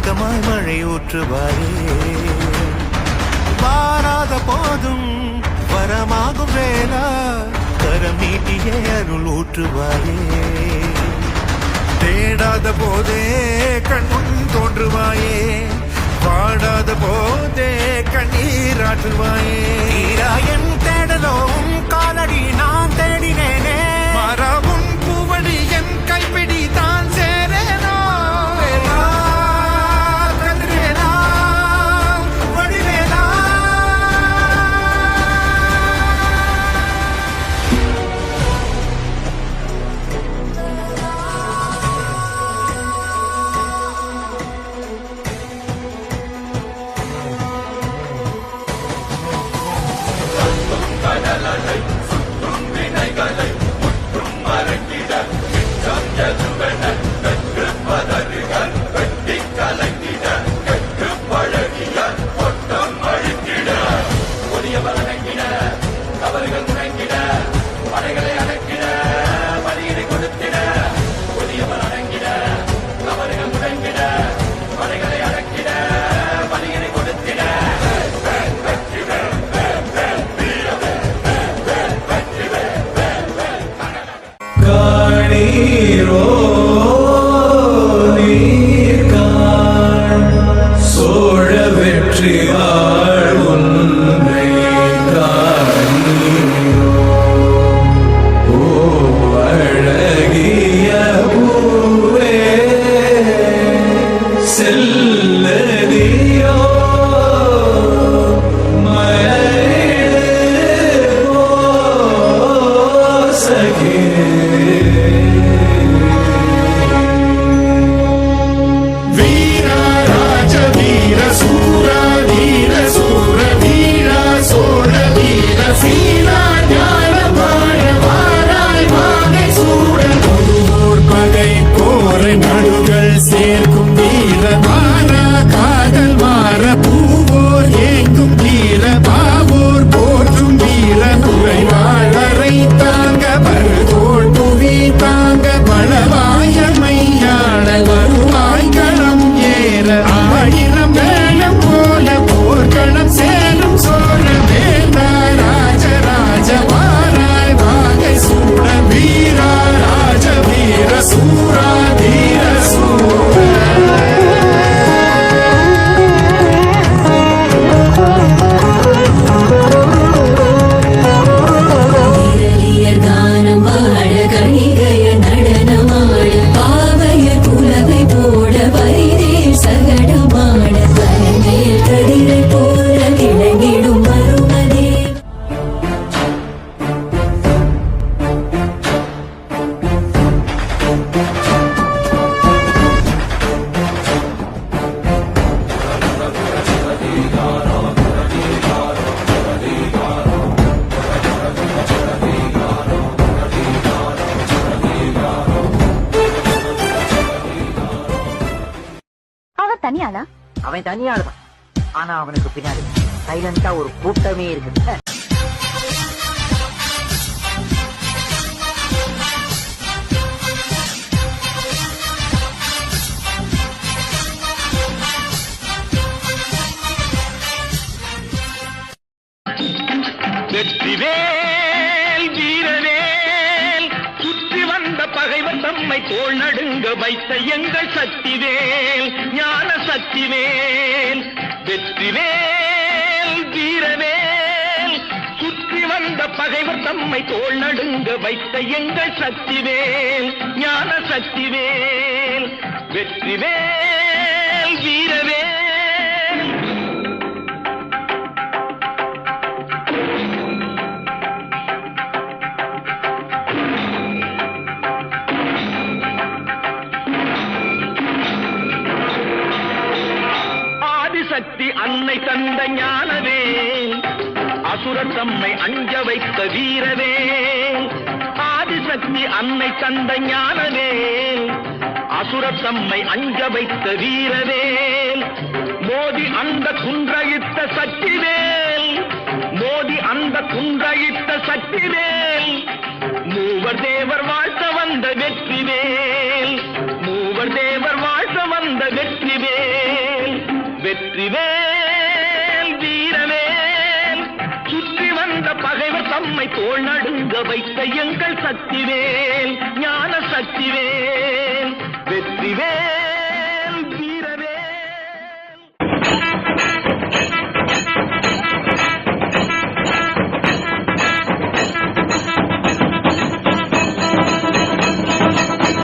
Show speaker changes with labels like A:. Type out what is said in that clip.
A: மார்க்கமாய் மழை ஊற்றுவாரே. வாராத போதும் வரமாகும் வேளா கரம் நீட்டியே அருள் ஊற்றுவாரே. தேடாத போதே கண்முன் தோன்றுவாயே, வாடாத போதே கண்ணீராற்றுவாயே. என் தேடலும் காலடி நான் தேடினேனே, மாறாவும் பூவடி என் கைப்பிடி தான் சேரேனோ. கதிரேனா வடிவேலா.
B: கடலலை சுற்றும் வினைகளை முற்றும் மறக்கிட மிச்சம் எதுவென வெற்று பதறுகள் வெட்டி கலங்கிட கெட்டு பழகிய ஒட்டம் அழிக்கிட புதிய பலனங்கிட தவறுகள் முழங்கிட படைகளை அடக்கிட பணியினை கொடுத்திட புதிய பலனங்கிட தவறுகள் முழங்கிட படைகளை அடக்கிட பணியினை கொடுத்திட
C: நீரோ நீர்காள் சோழ வெற்றியாள் உன்னை காணீரோ. ஓ அழகிய பூவே செல்லதியோ மலரிடு சகே.
D: நடுகள் சேர்க்கும் வீர மாற காதல் மாற பூவோர் ஏங்கும் வீர பாவோர் போற்றும் வீர குறைவாளரை தாங்க பருதோள் புவி தாங்க பலவாயமையாள வருவாய் களம் ஏற ஆயிரம் வேளம் போல போர்க்களம் சேரும் சோழ வேந்தா ராஜராஜ வாராய் வாகை சூட வீரா ராஜ வீர சூரா
E: தனியாளா? அவன் தனியாளுதான். ஆனா அவனுக்கு பின்னாடி சைலண்டா ஒரு கூட்டமே இருக்கு.
B: வெற்றிவேல் வீரவேல் சுற்றி வந்த பகைவர் தம்மை தோள் நடுங்க வைத்த எங்கள் சக்திவேல் ஞான சக்திவேல். வெற்றிவேல் வீரவேல் சுற்றி வந்த பகைவர் தம்மை தோள் நடுங்க வைத்த எங்கள் சக்திவேல் ஞான சக்திவேல். வெற்றிவேல் வீரவேல். சக்தி அன்னை தந்த ஞானவேல் அசுரர் தம்மை அஞ்ச வைத்த வீரவேல். ஆதிசக்தி அன்னை தந்த ஞானவேல் அசுரர் தம்மை அஞ்ச வைத்த வீரவேல். மோதி அந்த குன்றழித்த சக்திவேல் மோதி அந்த குன்றழித்த சக்திவேல். மூவர் தேவர் வாழ்த்த வந்த வெற்றிவேல் மூவர் தேவர் வாழ்த்த வந்த வெற்றிவேல். வெற்றிவேல் வீரவேல் சுற்றி வந்த பகைவர் தம்மை தோள் நடுங்க வைத்த எங்கள் சக்திவேல் ஞான சக்திவேல் வெற்றிவேல்